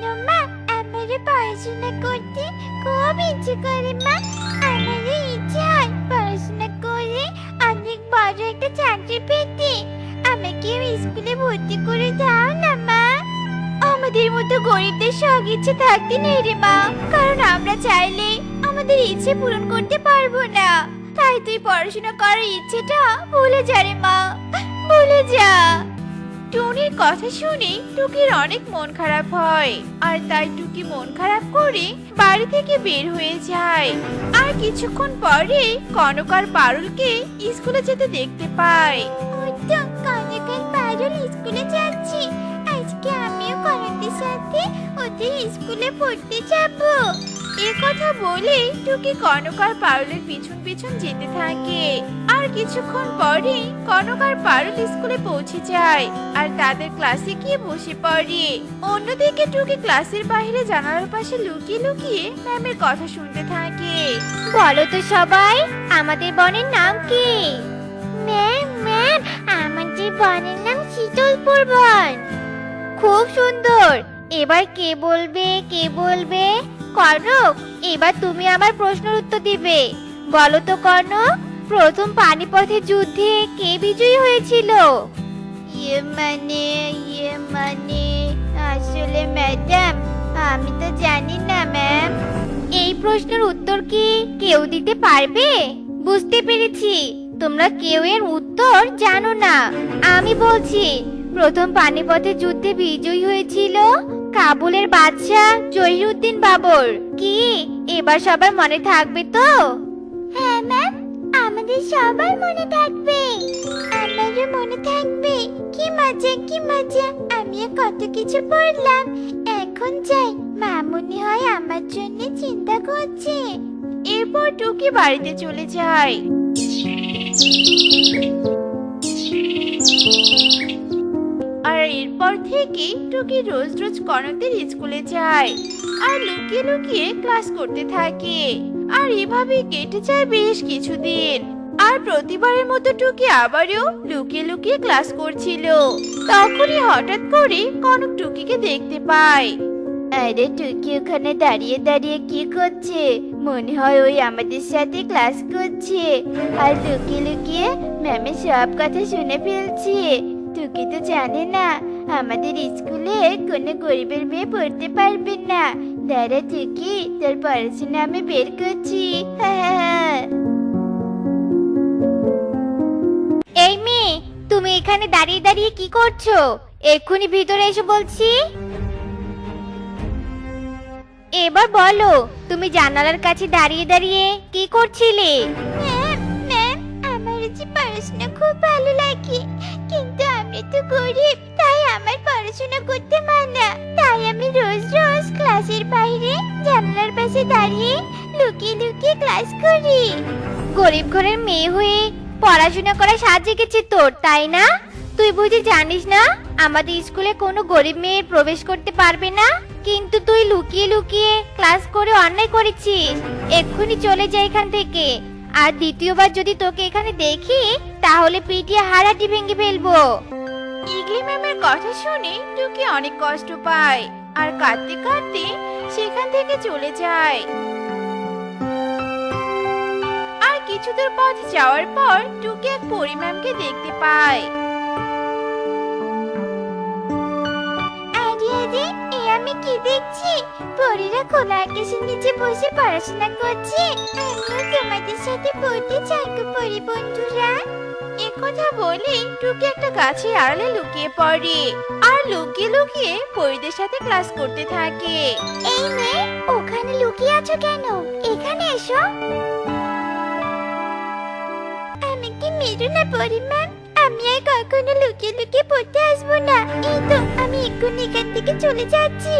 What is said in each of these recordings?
জানো মা, আমারও পড়াশোনা করতে খুব ইচ্ছে করে মা। আমারও ইচ্ছে হয় পড়াশোনা করে অনেক বড় একটা চাকরি পেতে। আমাকেও স্কুলে ভর্তি করে দাও না মা। আমাদের মতো গরিবদের শখ ইচ্ছে থাকতে নেই রে মা, কারণ আমরা চাইলে আমাদের ইচ্ছে পূরণ করতে পারবো না। তাই তুই পড়াশোনা করার ইচ্ছেটা ভুলে যা রে মা, ভুলে যা। টুনির কথা শুনে টুকির অনেক মন খারাপ হয়, আর তাই টুকি মন খারাপ করে বাড়ি থেকে বের হয়ে যায়। আর কিছুক্ষণ পরে কনক আর পারুলকে স্কুলে যেতে দেখতে পায়। ওই তো কনক আর পারুল স্কুলে যাচ্ছি। আজকে আমিও কনকদের সাথে ওদের স্কুলে পড়তে যাবো। এ কথা বলে টুকি কনক আর পারুলের পিছন পিছন যেতে থাকে। আর কিছুক্ষণ পরে কনক আর পারুল স্কুলে পৌঁছে যায় আর তাদের ক্লাসে গিয়ে বসে পড়ে। অন্যদিকে টুকি ক্লাসের বাইরে জানালার পাশে লুকিয়ে লুকিয়ে ম্যামের কথা শুনতে থাকে। বলো তো সবাই, আমাদের বনের নাম কি? ম্যাম ম্যাম, আমাদের বনের নাম শীতলপুর বন। খুব সুন্দর। এবার কে বলবে কে বলবে? কনক, এবার তুমি আমার প্রশ্নের উত্তর দিবে। বলো তো কনক, প্রথম পানিপথের যুদ্ধে কে বিজয়ী হয়েছিল? ইয়ে মানে আসলে ম্যাডাম, আমি তো জানি না ম্যাম। এই প্রশ্নের উত্তর কি কেউ দিতে পারবে? বুঝতে পেরেছি, তোমরা কেউ এর উত্তর জানো না। আমি বলছি, প্রথম পানিপথের যুদ্ধে বিজয়ী হয়েছিল কাবুলের বাদশা জহিরুদ্দিন বাবর। কি এবার সবার মনে থাকবে তো? হ্যাঁ ম্যাম, আমাদের সবার মনে থাকবে। আমারও মনে থাকবে। কি মজা কি মজা, আমিও কত কিছু পড়লাম। এখন যাই, মা মনে হয় আমার জন্য চিন্তা করছে। এরপর টুকি বাড়িতে চলে যায়। আর এরপর থেকে টুকি রোজ রোজ কনকদের স্কুলে যায় আর লুকিয়ে লুকিয়ে ক্লাস করতে থাকে। আর এভাবে কেটে যায় বেশ কিছুদিন। আর প্রতিবারের মতো টুকি আবারও লুকিয়ে লুকিয়ে ক্লাস করছিল। তখনই হঠাৎ করে কনক টুকিকে দেখতে পায়। আরে টুকি ওখানে দাঁড়িয়ে দাঁড়িয়ে কি করছে? মনে হয় ওই আমাদের সাথে ক্লাস করছে আর লুকিয়ে লুকিয়ে ম্যামের সব কথা শুনে ফেলছে। টুকি তো জানে না আমাদের স্কুলে কোনো গরিবের মেয়ে পড়তে পারবে না। দাঁড়া টুকি, তোর পড়াশোনা আমি বের করছি। এই মেয়ে, তুমি এখানে দাঁড়িয়ে দাঁড়িয়ে কি করছো? এক্ষুনি ভিতরে এসে বলছি। এবার বলো, তুমি জানালার কাছে দাঁড়িয়ে দাঁড়িয়ে কি করছিলে? ম্যাম ম্যাম, আমার যে পড়াশোনা খুব ভালো লাগে, কিন্তু আমি তো গরিব, তাই আমার পড়াশোনা করতে মানা। তাই আমি রোজ রোজ ক্লাসের বাইরে জানালার পাশে দাঁড়িয়ে লুকিয়ে লুকিয়ে ক্লাস করি। গরিব ঘরের মেয়ে হয়ে পড়াশোনা করা সাজে গেছে তোর, তাই না? তুই বুঝি জানিস না আমাদের স্কুলে কোনো গরিব মেয়ে প্রবেশ করতে পারবে না? কিন্তু তুই লুকিয়ে লুকিয়ে ক্লাস করে অন্যায় করেছিস। এক্ষুনি চলে যা এখান থেকে। আর দ্বিতীয়বার যদি তোকে এখানে দেখি তাহলে পিটিয়ে হাড়াটি ভেঙে ফেলবো। ইগলি ম্যামের কথা শুনে টুকি অনেক কষ্ট পায় আর কাঁদতে কাঁদতে সেখান থেকে চলে যায়। আর কিছু দূর পথ যাওয়ার পর টুকি এক পরি ম্যামকে দেখতে পায়। আরে আরে, এ আমি কি দেখছি? পরীরা খোলা আকাশের নিচে বসে পড়াশোনা করছে। আমিও তোমাদের সাথে পড়তে চাই গো পরি বন্ধুরা। একথা বলে টুকি একটা গাছের আড়ালে লুকিয়ে পড়ে আর লুকিয়ে লুকিয়ে পরীদের সাথে ক্লাস করতে থাকে। এই মেয়ে, ওখানে লুকিয়ে আছো কেন? এখানে এসো। আমি কি মেরো না পরি ম্যাম? আমি আর কখনো লুকিয়ে লুকিয়ে পড়তে আসবো না। এই তো আমি এক্ষুনি এখান থেকে চলে যাচ্ছি।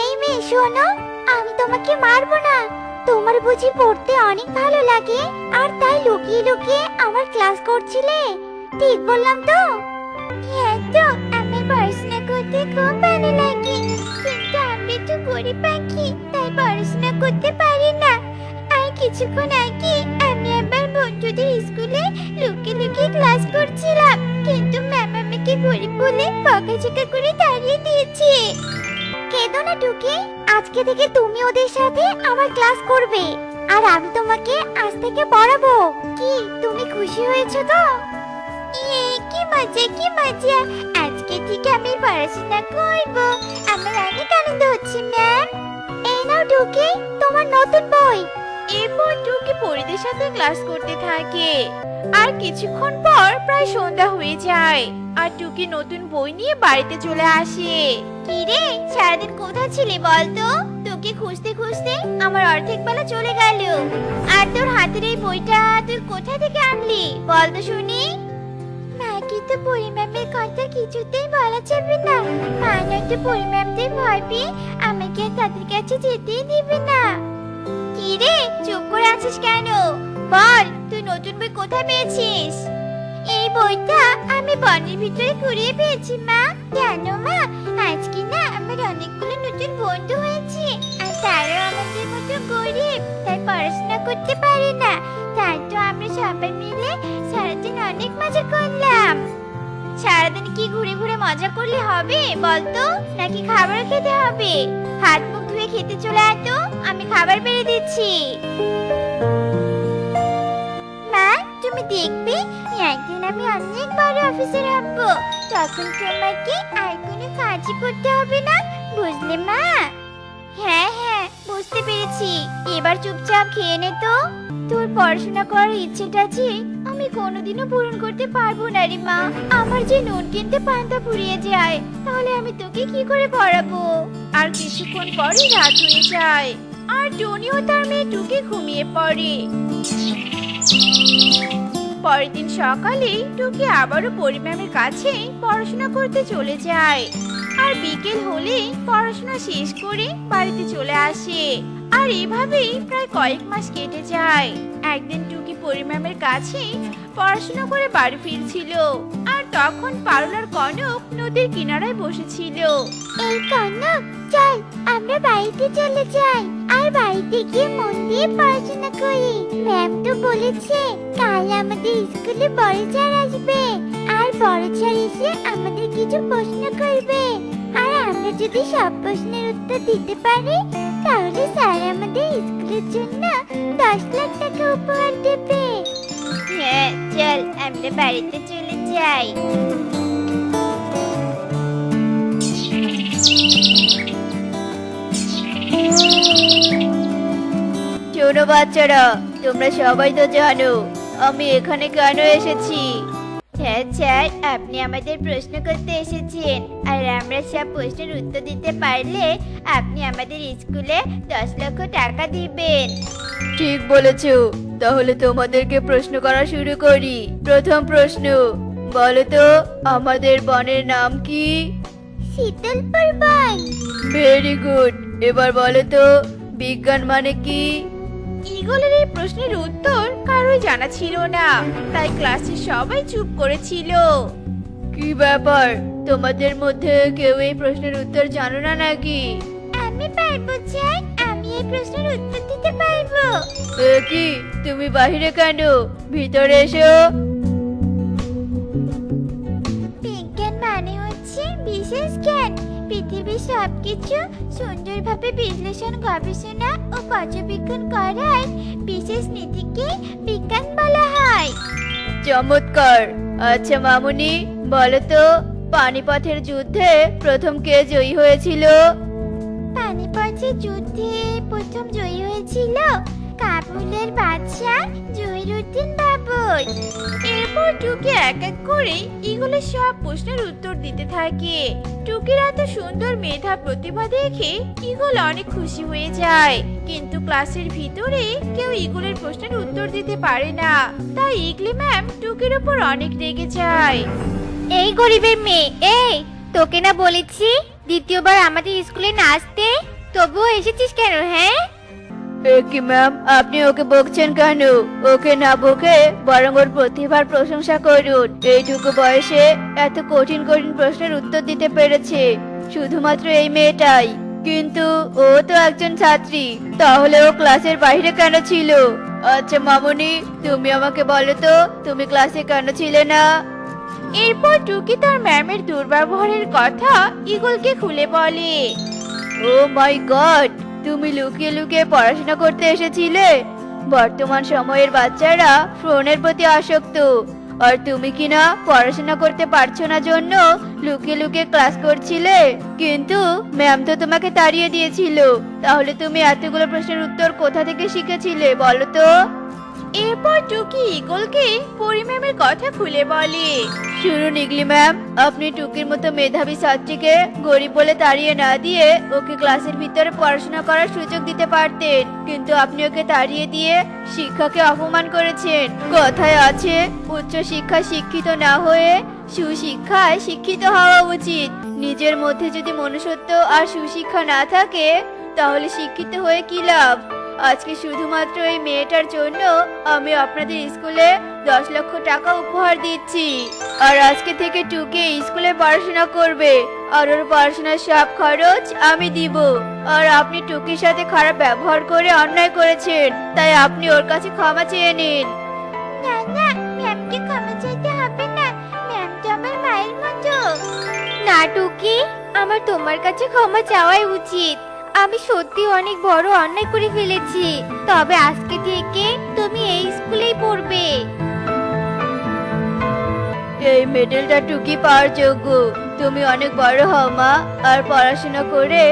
এই মেয়ে শোনো, আমি তোমাকে মারবো না। তোমার বুঝি পড়তে অনেক ভালো লাগে আর তাই লুকিয়ে লুকিয়ে আমার ক্লাস করছিলে? ঠিক বললাম তো? হ্যাঁ তো, আমার পড়াশোনা করতে খুব ভালো লাগে, কিন্তু আমি তো গরিব পাখি, তাই পড়াশোনা করতে পারি না। আর কিছুক্ষণ আগে আমি আবার বন্ধুদের স্কুলে লুকিয়ে লুকিয়ে ক্লাস করছিলাম, কিন্তু ম্যাম আমাকে গরিব বলে বকাঝকা করে তাড়িয়ে দিয়েছে। কেঁদো না টুকি, আজকে থেকে তুমি ওদের সাথে আমার ক্লাস করবে আর আমি তোমাকে আজ থেকে পড়াবো। কি তুমি খুশি হয়েছো তো? কি মজা কি মজা, আজকে থেকে আমি পড়াশোনা করব, আমার অনেক আনন্দ হচ্ছে ম্যাম। এই নাও টুকি তোমার নতুন বই। এরপর টুকি পরিদের সাথে ক্লাস করতে থাকে। আর কিছুক্ষণ পর প্রায় সন্ধ্যা হয়ে যায় আর টুকি নতুন বই নিয়ে বাড়িতে চলে আসে। কি রে, সারাদিন কোথায় ছিলি বলতো? তোকে খুঁজতে খুঁজতে আমার অর্ধেক বেলা চলে গেল। আর তোর হাতের এই বইটা তুই কোথা থেকে আনলি বলতো শুনি? মাকে তো পরি ম্যামের কথা কিছুতেই বলা যাবে না, মা নয়তো পরি ম্যামদের ভয় পেয়ে আমাকে আর তাদের কাছে যেতেই দিবে না। কি রে, চুপ করে আছিস কেন? বল, তুই নতুন বই কোথায় পেয়েছিস? এই বইটা আমি বনের ভিতরে কুড়িয়ে পেয়েছি মা। জানো মা, আজকে না আমার অনেকগুলো নতুন বন্ধু হয়েছে, আর তারাও আমাদের মতো গরিব, তাই পড়াশোনা করতে পারে না। তাই তো আমরা সবাই মিলে সারাদিন অনেক মজা করলাম। সারাদিন কি ঘুরে ঘুরে মজা করলে হবে বলতো, নাকি খাবার খেতে হবে? হাত মুখ ধুয়ে খেতে চলে আয় তো, আমি খাবার বেড়ে দিচ্ছি। মা, তুমি দেখবে একদিন আমি অনেক বড় অফিসার হব, তখন তোমাকে আর কোনো কাজই করতে হবে না, বুঝলে মা? হ্যাঁ হ্যাঁ, বুঝতে পেরেছি, এবার চুপচাপ খেয়ে নে তো। তোর পড়াশোনা করার ইচ্ছেটা যে আমি কোনোদিনও পূরণ করতে পারবো না রে মা। আমার যে নুন কিনতে পান্তা ফুরিয়ে যায়, তাহলে আমি তোকে কি করে পড়াবো? আর কিছুক্ষণ পরই রাত হয়ে যায় আর টনি ও তার মেয়ে টুকি ঘুমিয়ে পড়ে। পরের দিন সকালে টুকি আবারও পরি ম্যামের কাছে পড়াশোনা করতে চলে যায় আর বিকেল হলে পড়াশোনা শেষ করে বাড়িতে চলে আসে। আর এভাবেই প্রায় কয়েক মাস কেটে যায়। একদিন টুকি পরি ম্যামের কাছে পড়াশোনা করে বাড়ি ফিরছিল আর তখন পারুল আর কনক নদীর কিনারায় বসেছিল। এই কনক, চল আমরা বাড়িতে চলে যাই আর বাড়িতে গিয়ে মন দিয়ে পড়াশোনা করি। ম্যাম তো বলেছে কাল আমাদের স্কুলে বড় স্যার আসবে, আর বড় স্যার এসে আমাদের কিছু প্রশ্ন করবে, আর আমরা যদি সব প্রশ্নের উত্তর দিতে পারি তাহলে স্যার আমাদের স্কুলের জন্য 10 লাখ টাকা উপহার দেবে। হ্যাঁ চল আমরা বাড়িতে চলে যাই। শোনো বাচ্চারা, তোমরা সবাই তো জানো আমি এখানে কেন এসেছি। হ্যাঁ স্যার, আপনি আমাদের প্রশ্ন করতে এসেছেন, আর আমরা সব প্রশ্নের উত্তর দিতে পারলে আপনি আমাদের স্কুলে 10 লক্ষ টাকা দিবেন। ঠিক বলেছো, তাহলে তোমাদেরকে প্রশ্ন করা শুরু করি। প্রথম প্রশ্ন, বলো তো আমাদের বনের নাম কি? শীতলপুর বন। Very good. এবার বলো তো বিজ্ঞান মানে কি? ঈগলের এই প্রশ্নের উত্তর কারোই জানা ছিল না, তাই ক্লাসে সবাই চুপ করেছিল। কি ব্যাপার, তোমাদের মধ্যে কেউ এই প্রশ্নের উত্তর জানো না নাকি? আমি পারবো স্যার, আমি এই প্রশ্নের উত্তর দিতে পারবো। কি, তুমি বাইরে কেন? ভিতরে এসো। বিজ্ঞান মানে হচ্ছে বিশেষ জ্ঞান, পৃথিবীর সবকিছু সুন্দরভাবে বিশ্লেষণ, গবেষণা ও পর্যবেক্ষণ করার বিশেষ নীতিকে বিজ্ঞান বলা হয়। চমৎকার। আচ্ছা মামুনি, বলো তো পানিপথের যুদ্ধে প্রথম কে জয়ী হয়েছিল? পানিপথের যুদ্ধে প্রথম জয়ী হয়েছিল কাবুলের বাদশাহ জহিরুদ্দিন বাবর। এরপর টুকি এক এক করে ঈগলের সব প্রশ্নের উত্তর দিতে থাকে। টুকির এত সুন্দর মেধা প্রতিভা দেখে ঈগল অনেক খুশি হয়ে যায়, কিন্তু ক্লাসের ভিতরে কেউ ঈগলের প্রশ্নের উত্তর দিতে পারে না, তাই ঈগলি ম্যাম টুকির উপর অনেক রেগে যায়। এই গরিবের মেয়ে, এই তোকে না বলেছি দ্বিতীয়বার আমাদের স্কুলে না আসতে, তবুও এসেছিস কেন? হ্যাঁ কি ম্যাম, আপনি ওকে বকছেন কেন? ওকে না বকে বরং ওর প্রতিভার প্রশংসা করুন। এইটুকু বয়সে এত কঠিন কঠিন প্রশ্নের উত্তর দিতে পেরেছে শুধুমাত্র এই মেয়েটাই, কিন্তু ও তো একজন ছাত্রী, তাহলে ও ক্লাসের বাইরে কেন ছিল? আচ্ছা মামুনি, তুমি আমাকে বলো তো তুমি ক্লাসে কেন ছিলে না? এরপর টুকি তার ম্যামের দুর্ব্যবহারের কথা ঈগলকে খুলে বলে। ও মাই গড, তুমি লুকিয়ে লুকিয়ে পড়াশোনা করতে এসেছিলে? বর্তমান সময়ের বাচ্চারা ফোনের প্রতি আসক্ত, আর তুমি কিনা পড়াশোনা করতে পারছো না জন্য লুকিয়ে লুকিয়ে ক্লাস করছিলে। কিন্তু ম্যাম তো তোমাকে তাড়িয়ে দিয়েছিল। তাহলে তুমি এতগুলো প্রশ্নের উত্তর কোথা থেকে শিখেছিলে বলো তো? এরপর টুকি ইগলকে পরি ম্যামের কথা খুলে বলে। শুনুন ইগলি ম্যাম, আপনি টুকির মতো মেধাবী ছাত্রীকে গরিব বলে তাড়িয়ে না দিয়ে ওকে ক্লাসের ভিতরে পড়াশোনা করার সুযোগ দিতে পারতেন, কিন্তু আপনি ওকে তাড়িয়ে দিয়ে শিক্ষাকে অপমান করেছেন। কথায় আছে, উচ্চ শিক্ষায় শিক্ষিত না হয়ে সুশিক্ষায় শিক্ষিত হওয়া উচিত। নিজের মধ্যে যদি মনুষ্যত্ব আর সুশিক্ষা না থাকে তাহলে শিক্ষিত হয়ে কি লাভ? আজকে শুধুমাত্র এই মেয়েটার জন্য আমি আপনাদের স্কুলে 10 লক্ষ টাকা উপহার দিচ্ছি, আর আজকে থেকে টুকি স্কুলে পড়াশোনা করবে, আর ওর পড়াশোনার সব খরচ আমি দিব। আর আপনি টুকির সাথে খারাপ ব্যবহার করে অন্যায় করেছেন, তাই আপনি ওর কাছে ক্ষমা চেয়ে নিন। না না, ম্যামকে ক্ষমা চাইতে হবে না, ম্যাম তো আমার মায়ের মতো। না টুকি, আমার তোমার কাছে ক্ষমা চাওয়াই উচিত। আমি সত্যি অনেক বড় অন্যায় করে ফেলেছি, তবে আজকে থেকে তুমি এই স্কুলেই পড়বে। এই মেডেলটা টুকি পাওয়ার যোগ্য। তুমি অনেক বড় হও মা, আর পড়াশোনা করে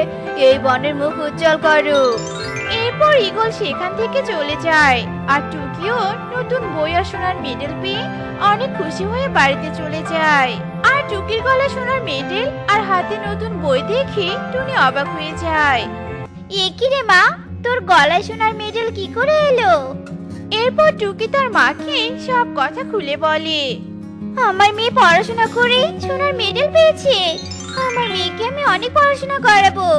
এই বনের মুখ উজ্জ্বল করো। এরপর ইগল সেখান থেকে চলে যায়, আর টুকিও নতুন বই আর সোনার মেডেল পেয়ে অনেক খুশি হয়ে বাড়িতে চলে যায়। আর টুকির গলায় সোনার মেডেল আর হাতে নতুন বই দেখে টুনি অবাক হয়ে যায়। এ কি রে মা, তোর গলায় সোনার মেডেল কি করে এলো? এরপর টুকি তার মাকে সব কথা খুলে বলে। আমার মেয়ে পড়াশোনা করে সোনার মেডেল পেয়েছে। আমার মেয়েকে আমি অনেক পড়াশোনা করাবো।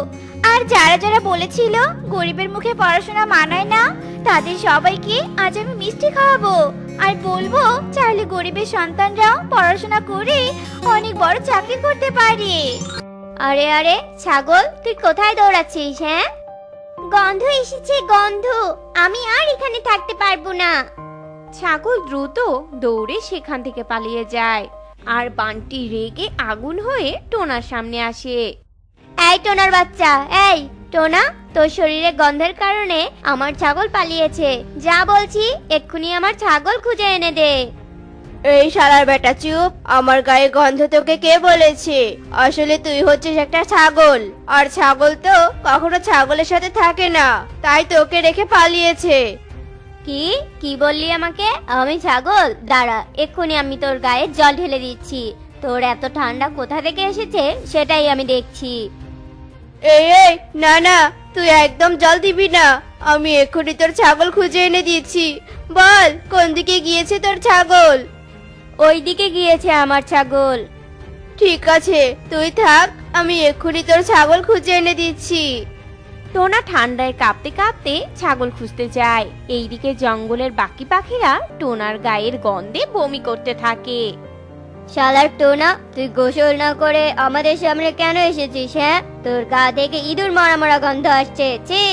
আর যারা যারা বলেছিল গরিবের মুখে পড়াশোনা মানায় না, তাদের সবাইকে আজ আমি মিষ্টি খাওয়াবো, আর বলবো চাইলে গরিবের সন্তানরাও পড়াশোনা করে অনেক বড় চাকরি করতে পারে। আরে আরে ছাগল, তুই কোথায় দৌড়াচ্ছিস? হ্যাঁ, গন্ধ এসেছে, গন্ধ। আমি আর এখানে থাকতে পারবো না। ছাগল দ্রুত দৌড়ে সেখান থেকে পালিয়ে যায়, আর বানটি রেগে আগুন হয়ে টোনার সামনে আসে। এই টোনার বাচ্চা, এই টোনা, তোর শরীরে গন্ধের কারণে আমার ছাগল পালিয়েছে। যা বলছি, এক্ষুনি আমার ছাগল খুঁজে এনে দে। এই শালার বেটা চুপ! আমার গায়ে গন্ধ তোকে কে বলেছে? আসলে তুই হচ্ছিস একটা ছাগল, আর ছাগল তো কখনো ছাগলের সাথে থাকে না, তাই তোকে রেখে পালিয়েছে। কি কি বললি আমাকে? আমি ছাগল? দাঁড়া, এক্ষুনি আমি তোর গায়ে জল ঢেলে দিচ্ছি। তোর এত ঠান্ডা কোথা থেকে এসেছে সেটাই আমি দেখছি। এই এই, না না, তুই একদম জল দিবি না। আমি এক্ষুনি তোর ছাগল খুঁজে এনে দিচ্ছি। বল, কোন দিকে গিয়েছে তোর ছাগল? ওই দিকে গিয়েছে আমার ছাগল। ঠিক আছে, তুই থাক, আমি এক্ষুনি তোর ছাগল খুঁজে এনে দিচ্ছি। টোনা ঠান্ডায় কাঁপতে কাঁপতে ছাগল খুঁজতে যায়। এইদিকে জঙ্গলের বাকি পাখিরা টোনার গায়ের গন্ধে বমি করতে থাকে। শালার টোনা, তুই গোসল না করে আমাদের সামনে কেন এসেছিস? হ্যাঁ, তোর গা থেকে ইঁদুর মরা মরা গন্ধ আসছে। ছি!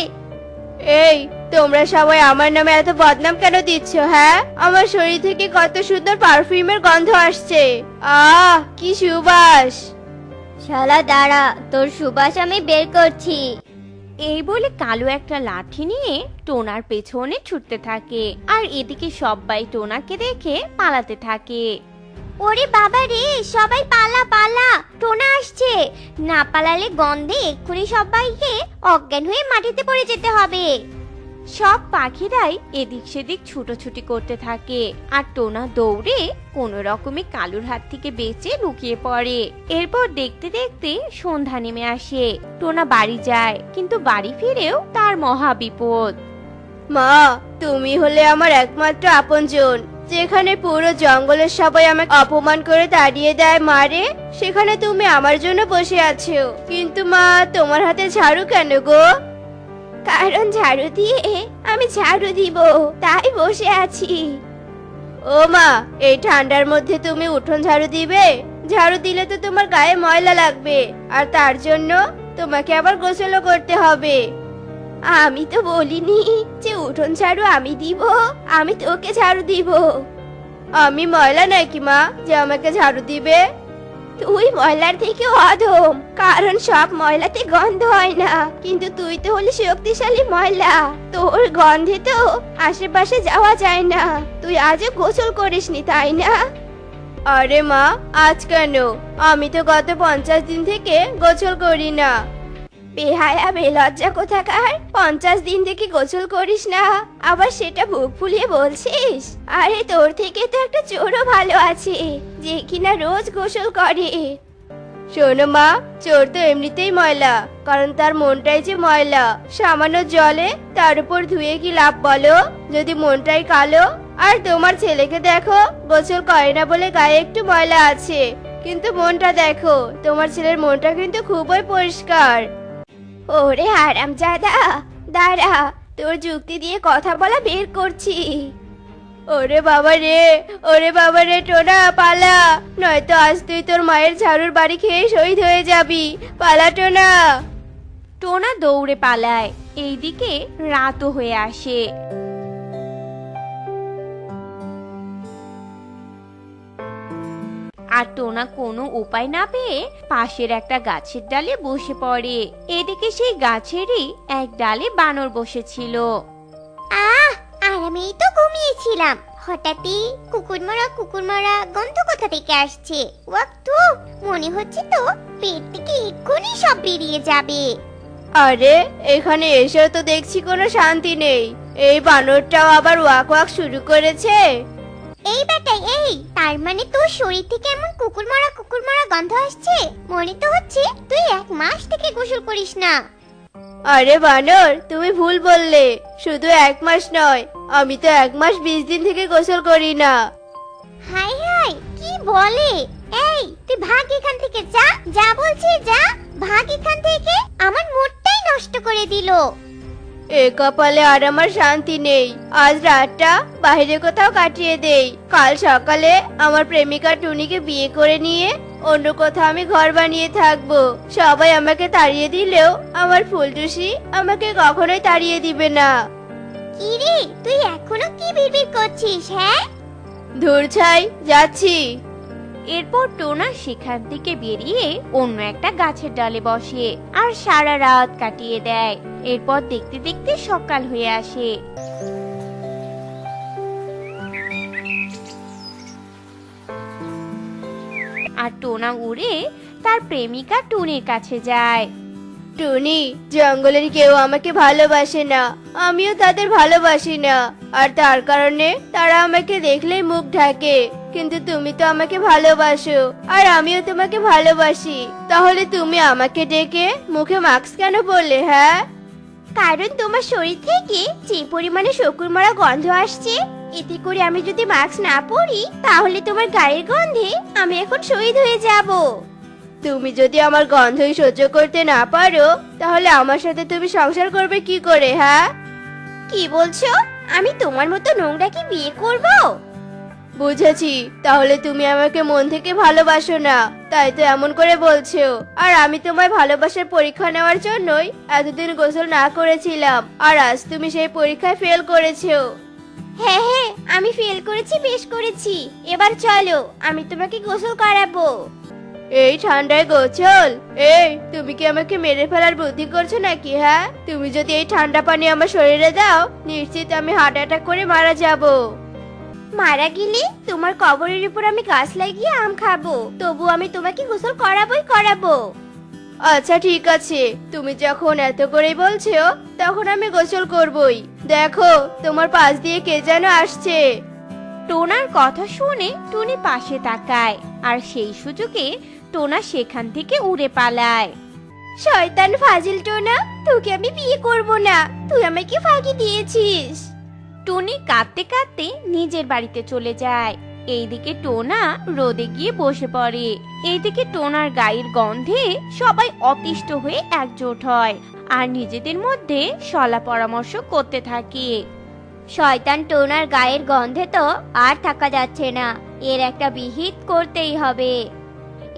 এই, তোমরা সবাই আমার নামে এত বদনাম কেন দিচ্ছ? হ্যাঁ, আমার শরীর থেকে কত সুন্দর পারফিউমের গন্ধ আসছে। আহ, কি সুবাস! শালা দাঁড়া, তোর সুবাস আমি বের করছি। এই বলে কালো একটা লাঠি নিয়ে টোনার পেছনে ছুটতে থাকে, আর এদিকে সবাই টোনাকে দেখে পালাতে থাকে। ওরে বাবা রে, সবাই পালা পালা, টোনা আসছে। না পালালে গন্ধে এক্ষুনি সবাইকে অজ্ঞান হয়ে মাটিতে পড়ে যেতে হবে। সব পাখিরাই এদিক সেদিক ছুটোছুটি করতে থাকে, আর টোনা দৌড়ে কোনো রকমে কালুর হাত থেকে বেঁচে লুকিয়ে পড়ে। এরপর দেখতে দেখতে সন্ধ্যা নেমে আসে। টোনা বাড়ি যায়, কিন্তু বাড়ি ফিরেও তার মহা বিপদ। মা, তুমি হলে আমার একমাত্র আপনজন। যেখানে পুরো জঙ্গলের সবাই আমাকে অপমান করে তাড়িয়ে দেয়, মারে, সেখানে তুমি আমার জন্য বসে আছো। কিন্তু মা, তোমার হাতে ঝাড়ু কেন গো? কারণ ঝাড়ু দিয়ে আমি ঝাড়ু দিব, তাই বসে আছি। ও মা, এই ঠান্ডার মধ্যে তুমি উঠোন ঝাড়ু দিবে? ঝাড়ু দিলে তো তোমার গায়ে ময়লা লাগবে, আর তার জন্য তোমাকে আবার গোসলও করতে হবে। আমি তো বলিনি যে উঠোন ঝাড়ু আমি দিব, আমি তোকে ঝাড়ু দিব। আমি ময়লা নাকি মা যে আমাকে ঝাড়ু দিবে? তুই ময়লার থেকে অধম, কারণ সব ময়লাতে গন্ধ হয় না, কিন্তু তুই তো হলি শক্তিশালী ময়লা। তোর গন্ধে তো আশেপাশে যাওয়া যায় না। তুই আজও গোসল করিসনি তাই না? আরে মা, আজ কেন? আমি তো গত 50 দিন থেকে গোসল করি না। বেহায়া বেলজ্জা কোথাকার, 50 দিন থেকে গোসল করিস না, আবার সেটা বুক ফুলিয়ে বলছিস? আরে তোর থেকে তো একটা চোরও ভালো আছে, যে কিনা রোজ গোসল করে। শোনো মা, চোর তো এমনিতেই ময়লা, কারণ তার মনটাই যে ময়লা। সামান্য জলে তার উপর ধুয়ে কি লাভ বলো, যদি মনটাই কালো? আর তোমার ছেলেকে দেখো, গোসল করে না বলে গায়ে একটু ময়লা আছে, কিন্তু মনটা দেখো, তোমার ছেলের মনটা কিন্তু খুবই পরিষ্কার। ওরে হারামজাদা, দাঁড়া, তোর যুক্তি দিয়ে কথা বলা বের করছি। ওরে বাবা রে, ওরে বাবা রে, টোনা পালা, নয়তো আজ তুই তোর মায়ের ঝাড়ুর বাড়ি খেয়ে শহীদ হয়ে যাবি। পালা টোনা। টোনা দৌড়ে পালায়। এইদিকে রাতও হয়ে আসে। আর টোনা কোনো উপায় না পেয়ে পাশের একটা গাছের ডালে বসে পড়ে। এদিকে সেই গাছেরই এক ডালে বানর বসেছিল। আরামেই তো ঘুমিয়েছিলাম, হঠাৎই কুকুরমারা গন্ধ কোথা থেকে আসছে। ওয়াক্তু, মনে হচ্ছে তো পেট থেকে এক্ষুনি সব বেরিয়ে যাবে। আরে এখানে এসেও তো দেখছি কোনো শান্তি নেই। এই বানরটাও আবার ওয়াক ওয়াক শুরু করেছে। এই বেটাই, এই তার মানে তোর শরীর থেকে এমন কুকুরমারা গন্ধ আসছে, মনে তো হচ্ছে তুই 1 মাস থেকে গোসল করিস না। আরে বানর, তুমি ভুল বললে, শুধু 1 মাস নয়, আমি তো 1 মাস 20 দিন থেকে গোসল করি না। হাই হাই, কি বলে? এই তুই ভাগ এখান থেকে, যা যা বলছি, যা ভাগ এখান থেকে, আমার মুডটাই নষ্ট করে দিল। এ কপালে আর আমার শান্তি নেই। আজ রাতটা বাইরে কোথাও কাটিয়ে দেই, কাল সকালে আমার প্রেমিকা টুনিকে বিয়ে করে নিয়ে অন্য কোথাও আমি ঘর বানিয়ে থাকবো। সবাই আমাকে তাড়িয়ে দিলেও আমার ফুলটুসি আমাকে কখনোই তাড়িয়ে দিবে না। কি রে, তুই এখনো কি বিড়বিড় করছিস? হ্যাঁ, ধুর ছাই, যাচ্ছি। এরপর টোনা সেখান থেকে বেরিয়ে অন্য একটা গাছের ডালে বসে আর সারা রাত কাটিয়ে দেয়। এরপর দেখতে দেখতে সকাল হয়ে আসে। আর টোনা উড়ে তার প্রেমিকা টুনির কাছে যায়। টুনি, জঙ্গলের কেউ আমাকে ভালোবাসে না, আমিও তাদের ভালোবাসি না, আর তার কারণে তারা আমাকে দেখলেই মুখ ঢাকে। কিন্তু তুমি তো আমাকে ভালোবাসো, আর আমিও তোমাকে ভালোবাসি, তাহলে তুমি আমাকে ডেকে মুখে মাস্ক কেন বললে? হ্যাঁ, কারণ তোমার শরীর থেকে যে পরিমাণে শকুরমারা গন্ধ আসছে, এতে করে আমি যদি মাস্ক না পরি, তাহলে তোমার গায়ের গন্ধে আমি এখন শহীদ হয়ে যাব। তুমি যদি আমার গন্ধই সহ্য করতে না পারো, তাহলে আমার সাথে তুমি সংসার করবে কি করে? হ্যাঁ, কি বলছো? আমি তোমার মতো নোংরাকে বিয়ে করব? বুঝেছি, তাহলে তুমি আমাকে মন থেকে ভালোবাসো না, তাই তো এমন করে বলছো। আর আমি তোমার ভালোবাসার পরীক্ষা নেওয়ার জন্যই এতদিন গোসল না করেছিলাম, আর আজ তুমি সেই পরীক্ষায় ফেল করেছো। হ্যাঁ হ্যাঁ, আমি ফেল করেছি, বেশ করেছি। এবার চলো, আমি তোমাকে গোসল করাবো। এই ঠান্ডায় গোসল? এই, তুমি কি আমাকে মেরে ফেলার বুদ্ধি করছো নাকি? হ্যাঁ, তুমি যদি এই ঠান্ডা পানি আমার শরীরে দাও, নিশ্চিত আমি হার্ট অ্যাটাক করে মারা যাব। মারা গেলে তোমার কবরের উপর আমি গাছ লাগিয়ে আম খাবো, তবু আমি তোমাকে গোসল করাবোই করাবো। আচ্ছা ঠিক আছে, তুমি যখন এত করেই বলছো, তখন আমি গোসল করবই। দেখো, তোমার পাশ দিয়ে কে যেন আসছে। টোনার কথা শুনে টুনি পাশে তাকায়, আর সেই সুযোগে টোনা সেখান থেকে উড়ে পালায়। শয়তান ফাজিল টোনা, তোকে আমি বিয়ে করব না, তুই আমাকে ফাঁকি দিয়েছিস। টুনি কাঁদতে কাঁদতে নিজের বাড়িতে চলে যায়। এইদিকে টোনা রোদে গিয়ে বসে পড়ে। এইদিকে টোনার গায়ের গন্ধে সবাই অতিষ্ঠ হয়ে একজোট হয় আর নিজেদের মধ্যে সলা পরামর্শ করতে থাকে। শয়তান টোনার গায়ের গন্ধে তো আর থাকা যাচ্ছে না, এর একটা বিহিত করতেই হবে।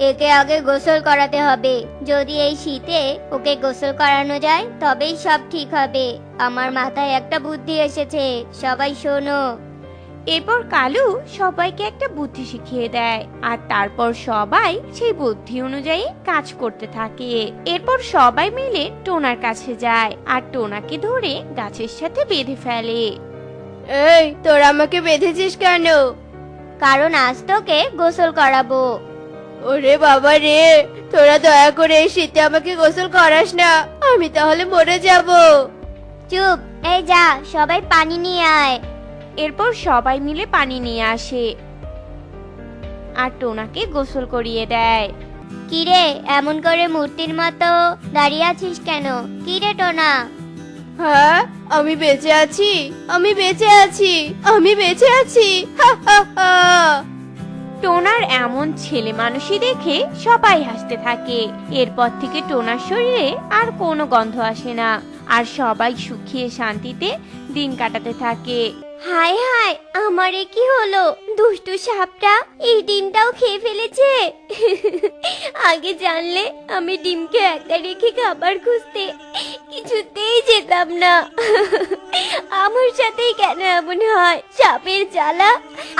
একে আগে গোসল করাতে হবে, যদি এই শীতে ওকে গোসল করানো যায় তবেই সব ঠিক হবে। আমার মাথায় একটা বুদ্ধি এসেছে, সবাই শোনো। এরপর কালু সবাইকে একটা বুদ্ধি শিখিয়ে দেয় আর তারপর সবাই সেই বুদ্ধি অনুযায়ী কাজ করতে থাকে। এরপর সবাই মিলে টোনার কাছে যায় আর টোনাকে ধরে গাছের সাথে বেঁধে ফেলে। এই তোরা আমাকে বেঁধেছিস কেন? কারণ আজ তোকে গোসল করাবো। ওরে বাবা রে, তোরা দয়া করে এই শীতে আমাকে গোসল করাস না, আমি তাহলে মরে যাব। চুপ, এই যা সবাই পানি নিয়ে আয়। এরপর সবাই মিলে পানি নিয়ে আসে আর টোনাকে গোসল করিয়ে দেয়। কিরে এমন করে মূর্তির মতো দাঁড়িয়ে আছিস কেন? কিরে টোনা? হ্যাঁ, আমি বেঁচে আছি, আমি বেঁচে আছি, আমি বেঁচে আছি, হা হা হা। টোনার এমন ছেলে মানুষই দেখে সবাই হাসতে থাকে। এরপর থেকে টোনার শরীরে আর কোনো গন্ধ আসে না আর সবাই সুখে শান্তিতে দিন কাটাতে থাকে। হায় হায়, আমারে কি হলো? দুষ্টু সাপটা এই ডিমটাও খেয়ে ফেলেছে। আগে জানলে আমি ডিমকে একা রেখে খাবার খুঁজতে কিছুতেই যেতাম না। আমার সাথেই কেন এমন হয়? সাপের জ্বালা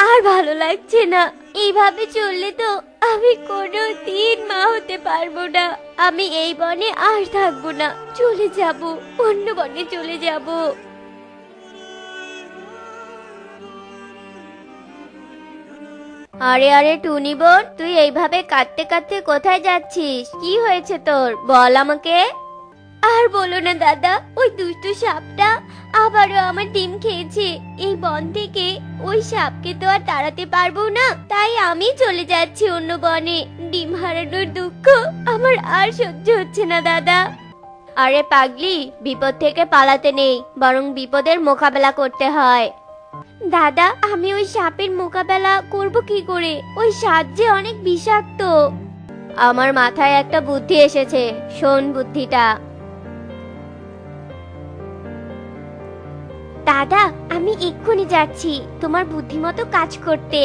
আর ভালো লাগছে না। এইভাবে চললে তো আমি কোনো দিন মা হতে পারবো না। আমি এই বনে আর থাকবো না, চলে যাব, অন্য বনে চলে যাব। আরে আরে টুনি বোন, তুই এইভাবে কাঁদতে কাঁদতে কোথায় যাচ্ছিস? কি হয়েছে তোর, বল আমাকে। আর বলো না দাদা, ওই দুষ্টু সাপটা আবারও আমার ডিম খেয়েছে। এই বন থেকে ওই সাপকে তো আর তাড়াতে পারবো না, তাই আমি চলে যাচ্ছি অন্য বনে। ডিম হারানোর দুঃখ আমার আর সহ্য হচ্ছে না দাদা। আরে পাগলি, বিপদ থেকে পালাতে নেই, বরং বিপদের মোকাবেলা করতে হয়। দাদা, আমি ওই সাপের মোকাবেলা করব কি করে? ওই সাপ যে অনেক বিষাক্ত। আমার মাথায় একটা বুদ্ধি এসেছে, শোন বুদ্ধিটা। দাদা, আমি এক্ষুনি যাচ্ছি তোমার বুদ্ধিমতো কাজ করতে।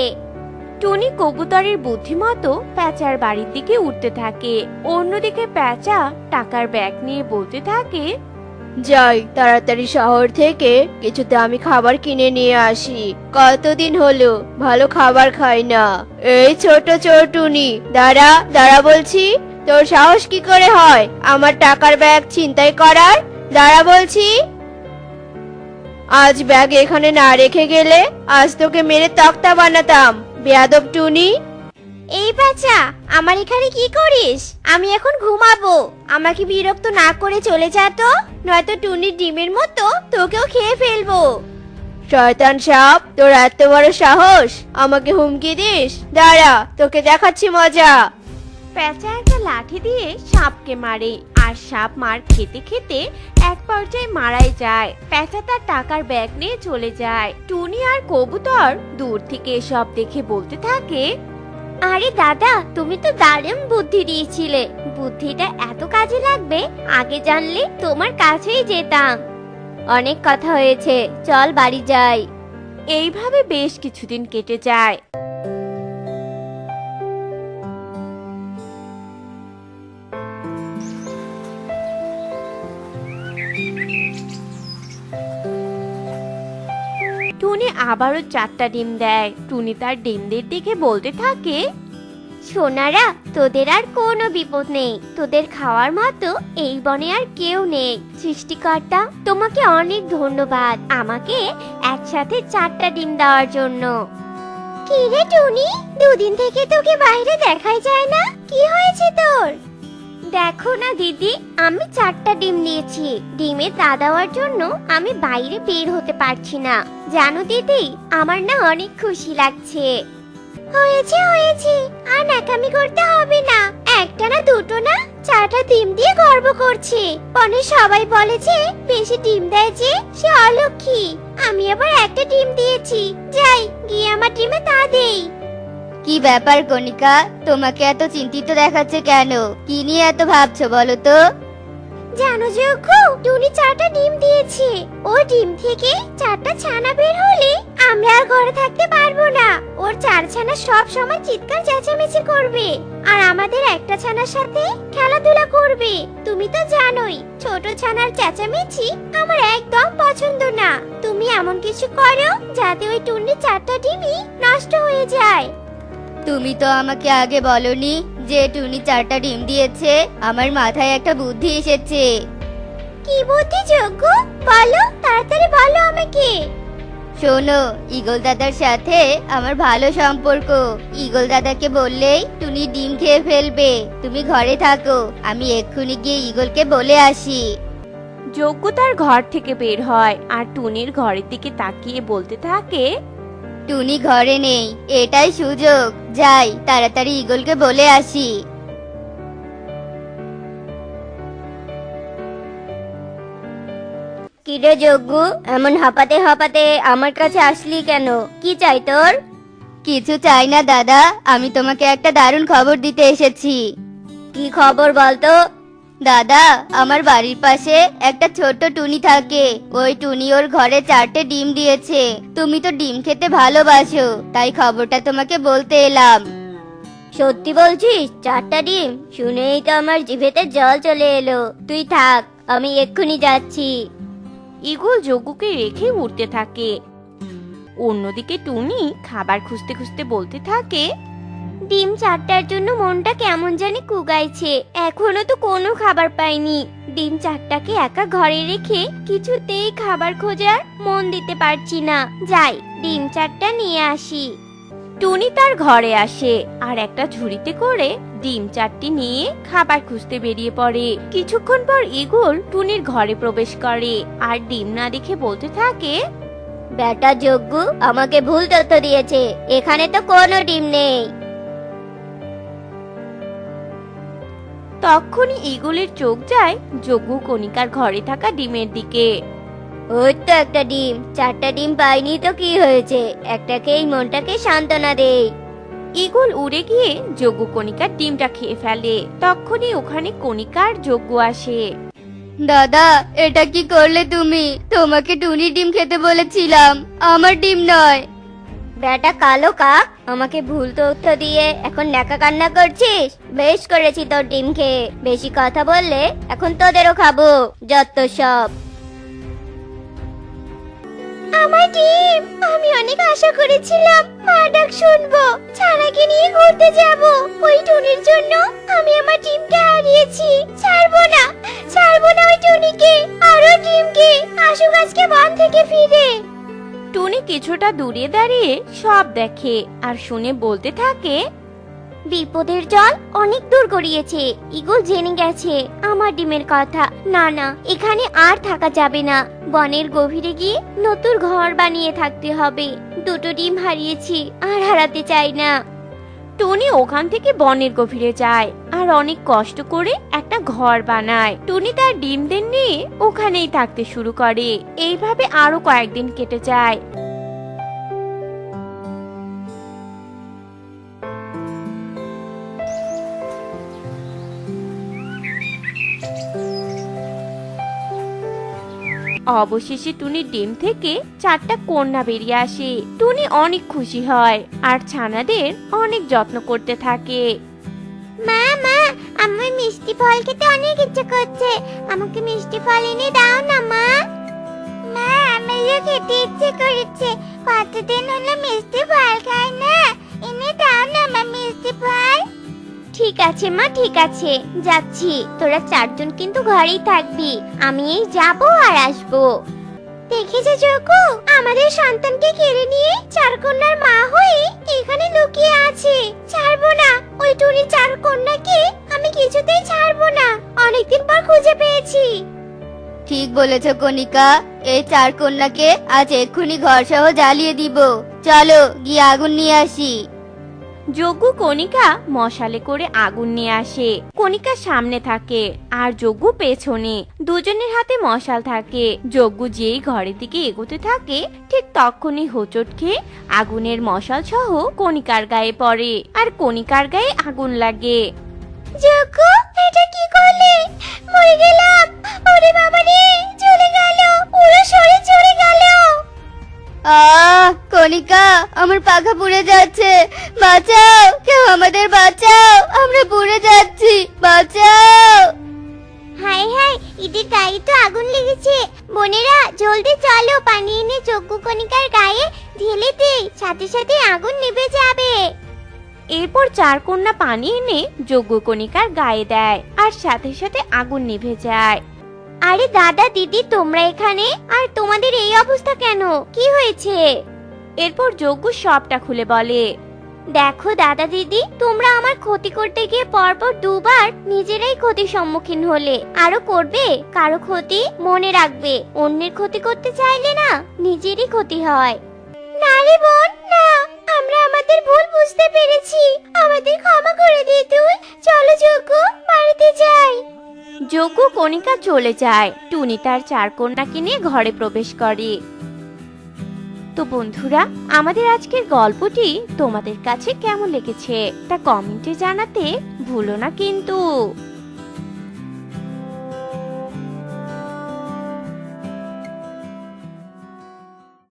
টুনি কবুতরের বুদ্ধিমতো প্যাঁচার বাড়ির দিকে উঠতে থাকে। অন্যদিকে প্যাঁচা টাকার ব্যাগ নিয়ে বলতে থাকে, যাই তাড়াতাড়ি শহর থেকে কিছু দামি খাবার কিনে নিয়ে আসি। কতদিন হলো ভালো খাবার খাই না। এই ছোট চোরটুনি, দাঁড়া দাঁড়া বলছি, তোর সাহস কি করে হয় আমার টাকার ব্যাগ ছিনতাই করার? দাঁড়া বলছি। আজ ব্যাগ এখানে না রেখে গেলে আজ তোকে মেরে তক্তা বানাতাম, বেয়াদব টুনি। এই বাচ্চা, আমার এখানে কি করিস? আমি এখন ঘুমাবো। আমাকে বিরক্ত না করে চলে যা তো, নয়তো টুনির ডিমের মতো তোকেও খেয়ে ফেলবো। শয়তান সাপ, তোর এত বড় সাহস আমাকে হুমকি দিস? দাঁড়া, তোকে দেখাচ্ছি মজা। প্যাঁচা একটা লাঠি দিয়ে সাপকে মারে আর সাপ মার খেতে খেতে এক পর্যায়ে মারাই যায়। প্যাঁচা তার টাকার ব্যাগ নিয়ে চলে যায়। টুনি আর কবুতর দূর থেকে এসব দেখে বলতে থাকে, আরে দাদা, তুমি তো দারুণ বুদ্ধি দিয়েছিলে। বুদ্ধিটা এত কাজে লাগবে, আগে জানলে তোমার কাছেই যেতাম। অনেক কথা হয়েছে, চল বাড়ি যাই। এইভাবে বেশ কিছুদিন কেটে যায়। টুনি আবারও 4টা ডিম দেয়। টুনি তার ডিমদের দিকে বলতে থাকে, সোনারা, তোদের আর কোনো বিপদ নেই। তোদের খাওয়ার মতো এই বনে আর কেউ নেই। সৃষ্টিকর্তা, তোমাকে অনেক ধন্যবাদ আমাকে একসাথে 4টা ডিম দেওয়ার জন্য। কি রে টুনি, দুদিন থেকে তোকে বাইরে দেখাই যায় না, কি হয়েছে তোর? দেখো না দিদি, আমি 4টা ডিম দিয়েছি। ডিমের তা দেওয়ার জন্য আমি বাইরে বের হতে পারছি না। জানো দিদি, আমার না অনেক খুশি লাগছে। হয়েছে হয়েছে, আর ন্যাকামি করতে হবে না। একটা না দুটো না, 4টা ডিম দিয়ে গর্ব করছে। বনে সবাই বলে যে বেশি ডিম দেয় যে সে অলক্ষী। আমি আবার একটা ডিম দিয়েছি, যাই গিয়ে আমার ডিমে তা দেই। কি ব্যাপার কণিকা, তোমাকে এত চিন্তিত দেখাচ্ছে কেন? কি নিয়ে এত ভাবছো বলো তো? জানো যোগ্য, টুনি 4টা ডিম দিয়েছে। ও ডিম থেকে 4টা ছানা বের হলে আমরা আর ঘরে থাকতে পারবো না। ওর 4 ছানা সব সময় চিৎকার চেঁচামেচি করবে আর আমাদের একটা ছানার সাথে খেলাধুলা করবে। হবে। তুমি তো জানোই ছোট ছানার চেঁচামেচি আমার একদম পছন্দ না। তুমি এমন কিছু করো যাতে ওই টুনির 4টা ডিমই নষ্ট হয়ে যায়। তুমি তো আমাকে আগে বলনি যে টুনি 4টা ডিম দিয়েছে। আমার মাথায় একটা বুদ্ধি এসেছে। কি বুদ্ধি যজ্ঞ? বলো, তাড়াতাড়ি বলো আমাকে। শোনো, ঈগল দাদার সাথে আমার ভালো সম্পর্ক। ঈগল দাদাকে বললেই টুনি ডিম খেয়ে ফেলবে। তুমি ঘরে থাকো, আমি এক্ষুনি গিয়ে ঈগলকে বলে আসি। যজ্ঞ তার ঘর থেকে বের হয় আর টুনির ঘরের দিকে তাকিয়ে বলতে থাকে, টুনি ঘরে নেই, এটাই সুযোগ। যাই, তাড়াতাড়ি ঈগলকে বলে আসি। কিরে যজ্ঞ, এমন হাঁপাতে হাঁপাতে আমার কাছে আসলি কেন? কি চাই তোর? কিছু চাই না দাদা, আমি তোমাকে একটা দারুণ খবর দিতে এসেছি। কি খবর বলতো? দাদা, আমার বাড়ির পাশে একটা ছোট্ট টুনি থাকে। ওই টুনি ওর ঘরে 4টে ডিম দিয়েছে। তুমি তো ডিম খেতে ভালোবাসো, তাই খবরটা তোমাকে বলতে এলাম। সত্যি বলছিস? 4টা ডিম? শুনেই তো আমার জিভেতে জল চলে এলো। তুই থাক, আমি এক্ষুনি যাচ্ছি। ঈগল যজ্ঞকে রেখে উড়তে থাকে। অন্যদিকে টুনি খাবার খুঁজতে খুঁজতে বলতে থাকে, ডিম 4টার জন্য মনটা কেমন জানি কুগাইছে। এখনো তো কোনো খাবার পাইনি। ডিম 4টাকে একা ঘরে রেখে কিছুতেই খাবার খোঁজার মন দিতে পারছি না। যাই, ডিম 4টা নিয়ে আসি। টুনি তার ঘরে আসে আর একটা ঝুড়িতে করে ডিম 4টি নিয়ে খাবার খুঁজতে বেরিয়ে পড়ে। কিছুক্ষণ পর ঈগল টুনির ঘরে প্রবেশ করে আর ডিম না দেখে বলতে থাকে, বেটা যজ্ঞ আমাকে ভুল তথ্য দিয়েছে, এখানে তো কোনো ডিম নেই। তখনই ঈগলের চোখ যায় যজ্ঞ কণিকার ঘরে থাকা ডিমের দিকে। ওই তো একটা ডিম, 4টা ডিম পাইনি তো কি হয়েছে? একটাকেই মনটাকে সান্ত্বনা দেই। ঈগল উড়ে গিয়ে যজ্ঞ কণিকার ডিমটা খেয়ে ফেলে। তখনই ওখানে কণিকার যজ্ঞ আসে। দাদা, এটা কি করলে তুমি? তোমাকে টুনির ডিম খেতে বলেছিলাম, আমার ডিম নয়। বেটা কালো কাক, আমাকে ভুল তথ্য দিয়ে এখন ন্যাকা কান্না করছিস? বেশ করেছি তোর ডিম খেয়ে। বেশি কথা বললে এখন তোদেরও খাবো, যত সব। আমার ডিম! আমি অনেক আশা করেছিলাম মার ডাক শুনবো, ছানাকে নিয়ে ঘুরতে যাব। ওই টুনির জন্য আমি আমার ডিমটা হারিয়েছি। ছাড়বো না, ছাড়বো না ওই টুনিকে আর ওই ডিমকে। আসুক আজকে বন থেকে ফিরে। টুনি কিছুটা দূরে দাঁড়িয়ে সব দেখে আর শুনে বলতে থাকে, বিপদের জল অনেক দূর গড়িয়েছে। ঈগল জেনে গেছে আমার ডিমের কথা। না না, এখানে আর থাকা যাবে না। বনের গভীরে গিয়ে নতুন ঘর বানিয়ে থাকতে হবে। 2টো ডিম হারিয়েছি, আর হারাতে চাই না। টুনি ওখান থেকে বনের গভীরে যায় আর অনেক কষ্ট করে একটা ঘর বানায়। টুনি তার ডিমদের নিয়ে ওখানেই থাকতে শুরু করে। এইভাবে আরো কয়েকদিন কেটে যায়। অবশেষে টুনির ডিম থেকে 4টা কন্যা বেরিয়ে আসে। টুনি অনেক খুশি হয় আর ছানাদের অনেক যত্ন করতে থাকে। মা মা, আমার মিষ্টি ফল খেতে অনেক ইচ্ছে করছে। আমাকে মিষ্টি ফল এনে দাও না মা। মা, আমারও খেতে ইচ্ছে করেছে। কতদিন হলো মিষ্টি ফল খাই না। এনে দাও না মা মিষ্টি ফল। ঠিক আছে মা, ঠিক আছে, যাচ্ছি। তোরা 4জন কিন্তু ঘরেই থাকবি। আমি এই যাবো আর আসবো। দেখেছো যোকু, আমাদের সন্তানকে কেড়ে নিয়ে 4 কন্যার মা হয়ে এখানে লুকিয়ে আছে। ছাড়বো না ওই টুনি 4 কন্যাকে, আমি কিছুতেই ছাড়বো না। অনেকদিন পর খুঁজে পেয়েছি। ঠিক বলেছ কণিকা, এই 4 কন্যাকে আজ এক্ষুনি ঘর সহ জ্বালিয়ে দিব। চলো গিয়ে আগুন নিয়ে আসি। যজ্ঞ কণিকা মশালে করে আগুন নিয়ে আসে। কণিকা সামনে থাকে আর যজ্ঞ পেছনে। দুজনের হাতে মশাল থাকে। যজ্ঞ যেই ঘরের দিকে এগোতে থাকে ঠিক তখনই হোঁচট খেয়ে আগুনের মশাল সহ কণিকার গায়ে পড়ে আর কণিকার গায়ে আগুন লাগে। যোকু, এটা কি করলে? মরে গেলাম। ওরে বাবা রে, চলে গেল, পুরো শরীর চলে গেল। কণিকা, আমার পাখা পুড়ে যাচ্ছে। বাঁচাও, কেউ আমাদের বাঁচাও, আমরা পুড়ে যাচ্ছি, বাঁচাও। যজ্ঞকণিকার গায়ে ঢেলে দে, সাথে সাথে আগুন নিভে যাবে। এরপর চার কন্যা পানি এনে যজ্ঞকণিকার গায়ে দেয় আর সাথে সাথে আগুন নিভে যায়। আরে দাদা দিদি, তোমরা এখানে? আর তোমাদের এই অবস্থা কেন? কি হয়েছে? এরপর যজ্ঞ সবটা খুলে বলে। দেখো দাদা দিদি, তোমরা আমার ক্ষতি করতে গিয়ে পরপর দুবার নিজেরাই ক্ষতির সম্মুখীন হলে, আরো করবে। কারো ক্ষতি মনে রাখবে, অন্যের ক্ষতি করতে চাইলে না নিজেরই ক্ষতি হয়। না রে বোন, না, আমরা আমাদের ভুল বুঝতে পেরেছি, আমাদের ক্ষমা করে দে তুই। চলো যজ্ঞ, বাড়িতে যাই। যজ্ঞ কণিকা চলে যায়। টুনি তার চার কন্যাকে নিয়ে ঘরে প্রবেশ করে। তো বন্ধুরা, আমাদের আজকের গল্পটি তোমাদের কাছে কেমন লেগেছে তা কমেন্টে জানাতে ভুলো না কিন্তু।